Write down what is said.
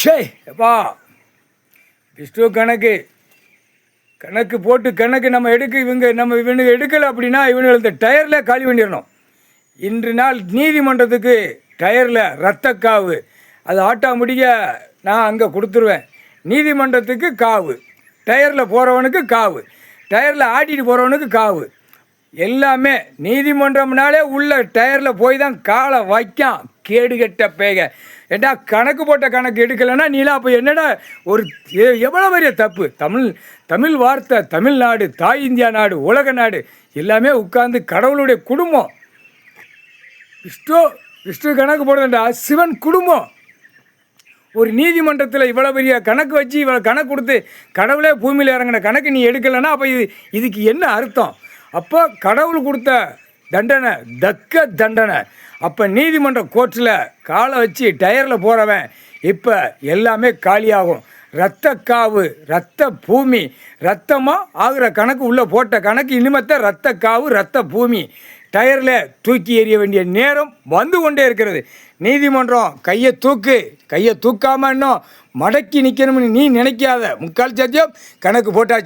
ஷே எப்பா விஷ்ணு கணக்கு போட்டு கணக்கு நம்ம இவனுக்கு எடுக்கலை அப்படின்னா இவனுக்கு டயரில் காலி பண்ணிடணும். இன்று நாள் நீதிமன்றத்துக்கு டயரில் ரத்தக்காவு அது ஆட்டா முடிய நான் அங்கே கொடுத்துருவேன். நீதிமன்றத்துக்கு காவு, டயரில் போகிறவனுக்கு காவு, டயரில் ஆட்டிட்டு போகிறவனுக்கு காவு, எல்லாமே நீதிமன்றம்னாலே உள்ள டயரில் போய் தான் காலை வைக்கான். கேடுகட்ட பேக ஏண்டா கணக்கு போட்ட கணக்கு எடுக்கலைன்னா நீலாம் அப்போ என்னடா ஒரு எவ்வளோ பெரிய தப்பு. தமிழ் வார்த்தை, தமிழ்நாடு, தாய் இந்தியா நாடு, உலக நாடு எல்லாமே உட்கார்ந்து கடவுளுடைய குடும்பம். விஷ்ணு கணக்கு போடுறா சிவன் குடும்பம். ஒரு நீதிமன்றத்தில் இவ்வளோ பெரிய கணக்கு வச்சு இவ்வளோ கணக்கு கொடுத்து கடவுளே பூமியில் இறங்கின கணக்கு நீ எடுக்கலைன்னா அப்போ இதுக்கு என்ன அர்த்தம்? அப்போ கடவுள் கொடுத்த தண்டனை தக்க தண்டனை. அப்போ நீதிமன்ற கோர்ட்டில் காலை வச்சு டயரில் போகிறவன் இப்போ எல்லாமே காலியாகும். ரத்தக்காவு, ரத்த பூமி, ரத்தமாக ஆகிற கணக்கு உள்ளே போட்ட கணக்கு இனிமேத்த ரத்தக்காவு, ரத்த பூமி டயரில் தூக்கி எறிய வேண்டிய நேரம் வந்து கொண்டே இருக்கிறது. நீதிமன்றம் கையை தூக்காமல் இன்னும் மடக்கி நிற்கணும்னு நீ நினைக்காத. முக்கால் சத்தியம் கணக்கு போட்டாச்சு.